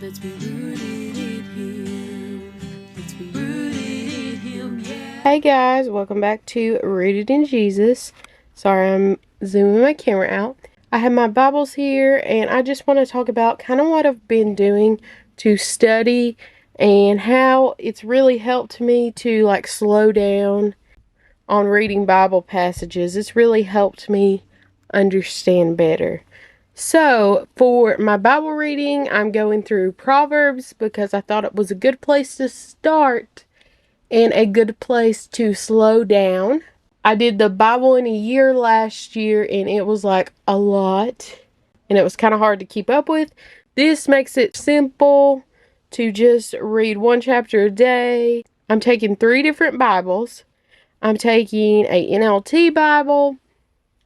Let's be rooted in Him. Let's be rooted in Him, yeah. Hey guys, welcome back to Rooted in Jesus. Sorry, I'm zooming my camera out. I have my Bibles here, and I just want to talk about kind of what I've been doing to study and how it's really helped me to slow down on reading Bible passages. It's really helped me understand better. So, for my Bible reading, I'm going through Proverbs because I thought it was a good place to start and a good place to slow down. I did the Bible in a year last year, and it was a lot, and it was kind of hard to keep up with. This makes it simple to just read one chapter a day. I'm taking 3 different Bibles. I'm taking a NLT Bible,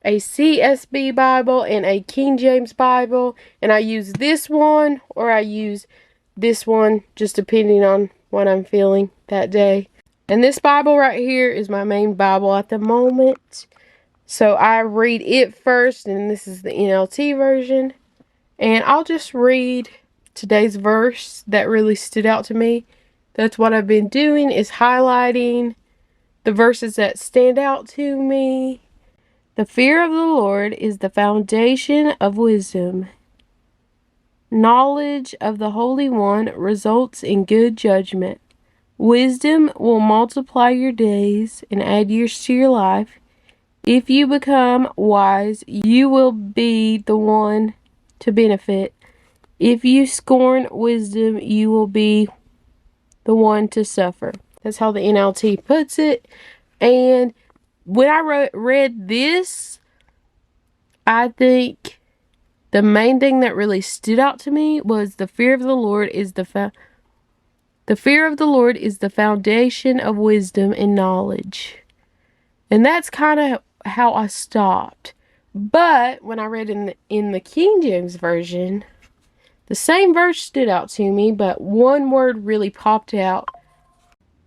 a CSB Bible, and a King James Bible, and I use this one or I use this one just depending on what I'm feeling that day. And this Bible right here is my main Bible at the moment, so I read it first, and this is the NLT version, and I'll just read today's verse that really stood out to me. That's what I've been doing, is highlighting the verses that stand out to me. The fear of the Lord is the foundation of wisdom. Knowledge of the Holy One results in good judgment. Wisdom will multiply your days and add years to your life. If you become wise, you will be the one to benefit. If you scorn wisdom, you will be the one to suffer. That's how the NLT puts it. And when I read this, I think the main thing that really stood out to me was the fear of the Lord is the fear of the Lord is the foundation of wisdom and knowledge. And that's kind of how I stopped. But when I read in the King James Version, the same verse stood out to me, but one word really popped out.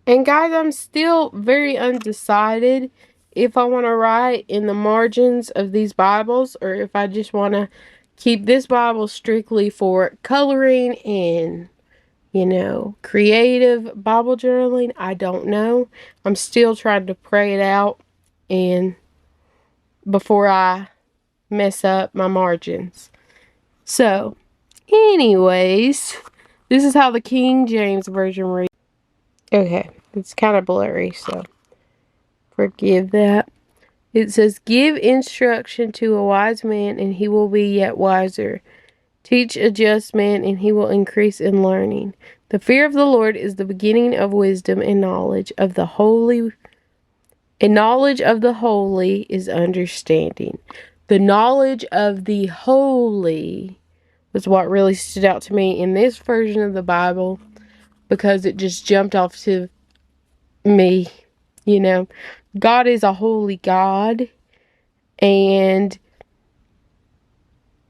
And guys, I'm still very undecided if I want to write in the margins of these Bibles or if I just want to keep this Bible strictly for coloring and, creative Bible journaling. I don't know. I'm still trying to pray it out and before I mess up my margins. So, anyways, this is how the King James Version reads. Okay, it's kind of blurry, so forgive that. It says, "Give instruction to a wise man, and he will be yet wiser. Teach a just man, and he will increase in learning. The fear of the Lord is the beginning of wisdom, and knowledge of the holy. And knowledge of the holy is understanding." The knowledge of the holy was what really stood out to me in this version of the Bible, because it just jumped off to me. God is a holy God, and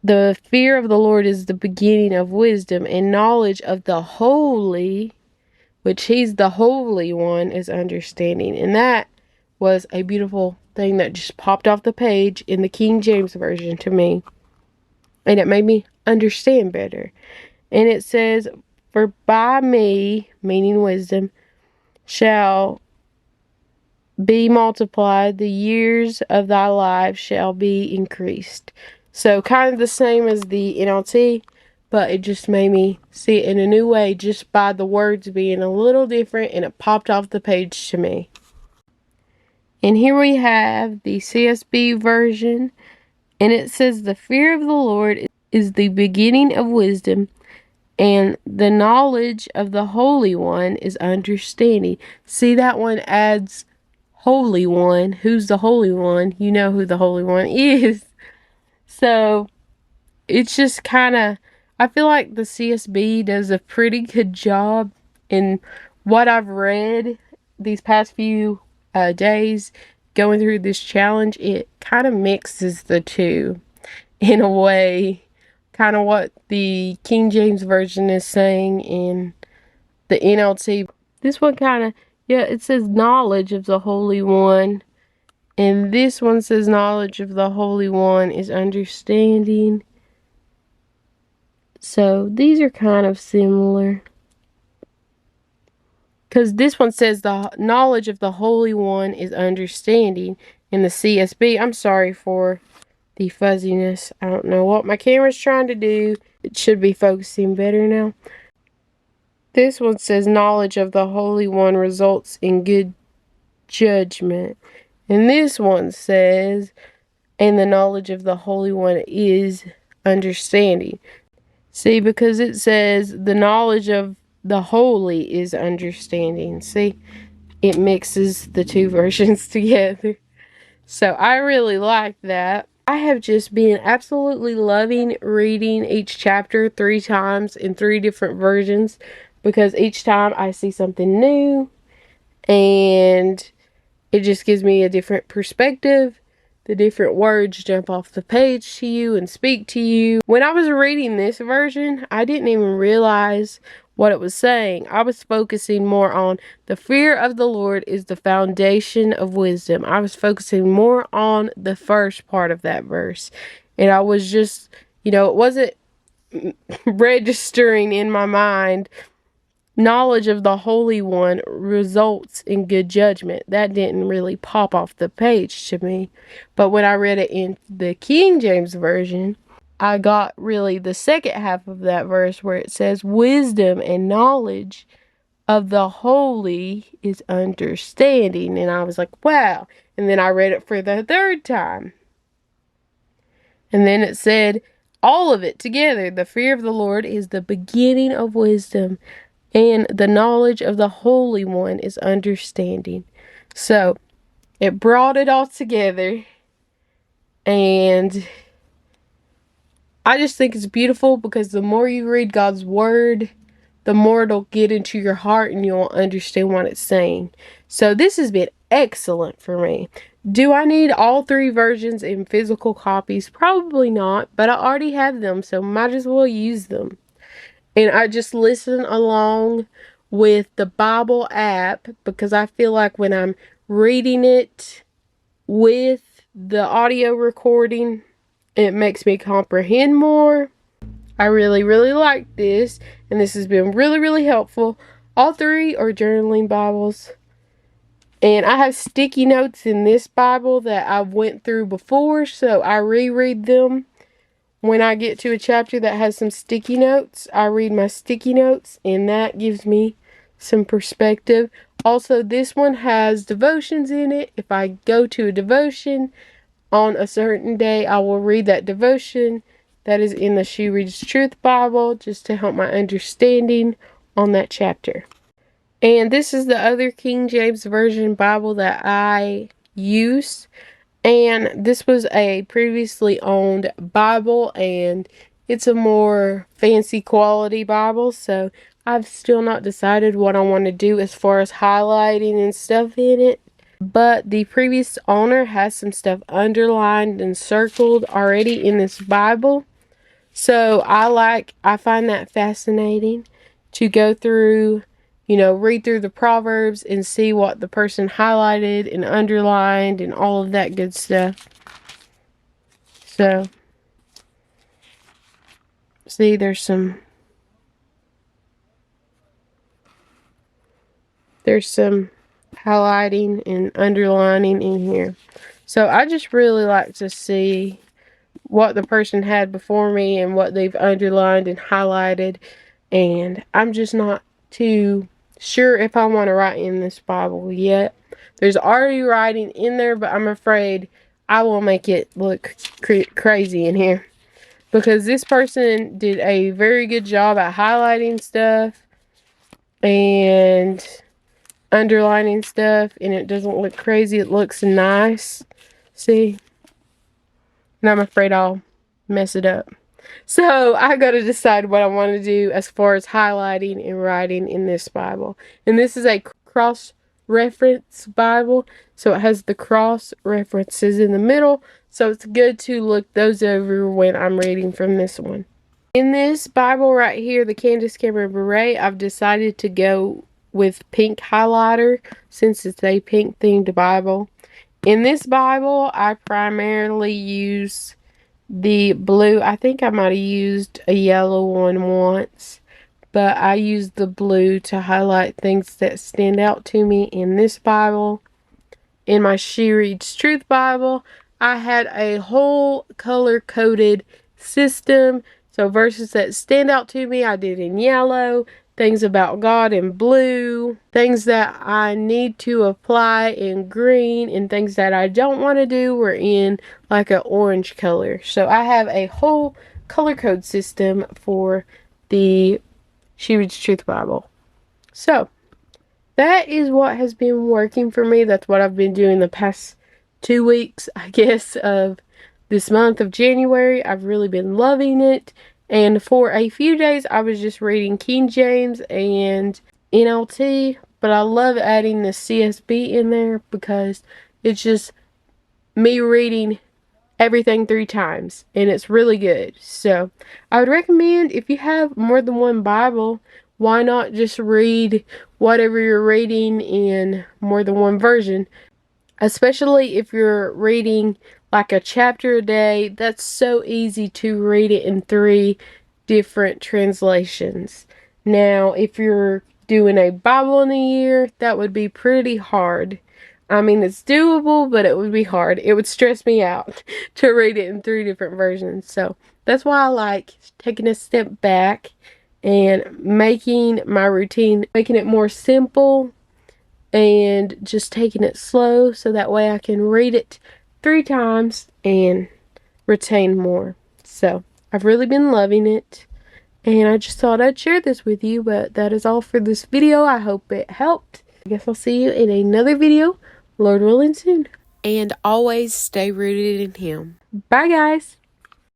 the fear of the Lord is the beginning of wisdom, and knowledge of the holy, which He's the Holy One, is understanding. And that was a beautiful thing that just popped off the page in the King James Version to me, and it made me understand better. And it says, "For by me," meaning wisdom, "shall be multiplied, the years of thy life shall be increased." So kind of the same as the NLT, but it just made me see it in a new way just by the words being a little different, and it popped off the page to me. And here we have the CSB version, and it says, "The fear of the Lord is the beginning of wisdom, and the knowledge of the Holy One is understanding." See, that one adds Holy One. Who's the Holy One? You know who the Holy One is. So, it's just kind of, I feel like the CSB does a pretty good job in what I've read these past few days going through this challenge. It kind of mixes the two in a way. Kind of what the King James Version is saying in the NLT. This one kind of, it says knowledge of the Holy One. And this one says knowledge of the Holy One is understanding. So these are kind of similar. Because this one says the knowledge of the Holy One is understanding in the CSB. I'm sorry for the fuzziness. I don't know what my camera's trying to do. It should be focusing better now. This one says knowledge of the Holy One results in good judgment. And this one says, and the knowledge of the Holy One is understanding. See, because it says the knowledge of the holy is understanding. See, it mixes the two versions together. So I really like that. I have just been absolutely loving reading each chapter 3 times in 3 different versions, because each time I see something new and it just gives me a different perspective. The different words jump off the page to you and speak to you. When I was reading this version, I didn't even realize what it was saying. I was focusing more on the fear of the Lord is the foundation of wisdom. I was focusing more on the first part of that verse. And I was just, it wasn't registering in my mind. Knowledge of the Holy One results in good judgment. That didn't really pop off the page to me. But when I read it in the King James Version, I got really the second half of that verse where it says, wisdom and knowledge of the holy is understanding. And I was like, wow. And then I read it for the third time. And then it said, all of it together. The fear of the Lord is the beginning of wisdom, and the knowledge of the Holy One is understanding. So, it brought it all together. And I just think it's beautiful, because the more you read God's Word, the more it'll get into your heart and you'll understand what it's saying. So, this has been excellent for me. Do I need all 3 versions in physical copies? Probably not, but I already have them, so might as well use them. And I just listen along with the Bible app, because I feel like when I'm reading it with the audio recording, it makes me comprehend more. I really, really like this, and this has been really, really helpful. All 3 are journaling Bibles. And I have sticky notes in this Bible that I went through before, so I reread them. When I get to a chapter that has some sticky notes, I read my sticky notes, and that gives me some perspective. Also, this one has devotions in it. If I go to a devotion on a certain day, I will read that devotion that is in the She Reads Truth Bible, just to help my understanding on that chapter. And this is the other King James Version Bible that I use. And this was a previously owned Bible, and it's a more fancy quality Bible, so I've still not decided what I want to do as far as highlighting and stuff in it. But the previous owner has some stuff underlined and circled already in this Bible. So I find that fascinating to go through, read through the Proverbs and see what the person highlighted and underlined and all of that good stuff. So, see, there's some highlighting and underlining in here. So I just really like to see what the person had before me and what they've underlined and highlighted. And I'm just not too sure if I want to write in this Bible yet. There's already writing in there, but I'm afraid I will make it look crazy in here, because this person did a very good job at highlighting stuff and underlining stuff, and it doesn't look crazy. It looks nice. See? And I'm afraid I'll mess it up. So I got to decide what I want to do as far as highlighting and writing in this Bible. And this is a cross-reference Bible, so it has the cross references in the middle. So it's good to look those over when I'm reading from this one. In this Bible right here, the Candace Cameron Beret, I've decided to go with pink highlighter since it's a pink themed Bible. In this Bible, I primarily use the blue. I think I might have used a yellow one once, but I used the blue to highlight things that stand out to me in this Bible. In my She Reads Truth Bible, I had a whole color-coded system. So verses that stand out to me, I did in yellow. Things about God in blue. Things that I need to apply in green. And things that I don't want to do were in like an orange color. So I have a whole color code system for the She Reads Truth Bible. So that is what has been working for me. That's what I've been doing the past 2 weeks, I guess, of this month of January. I've really been loving it. And for a few days, I was just reading King James and NLT. But I love adding the CSB in there because it's just me reading everything 3 times. And it's really good. So I would recommend, if you have more than one Bible, why not just read whatever you're reading in more than one version? Especially if you're reading like a chapter a day, that's so easy to read it in 3 different translations. Now, if you're doing a Bible in a year, that would be pretty hard. I mean, it's doable, but it would be hard. It would stress me out to read it in 3 different versions. So that's why I like taking a step back and making my routine, making it more simple and just taking it slow so that way I can read it 3 times and retain more. So I've really been loving it, and I just thought I'd share this with you. But that is all for this video. I hope it helped. I guess I'll see you in another video, Lord willing, soon. And always stay rooted in Him. Bye, guys.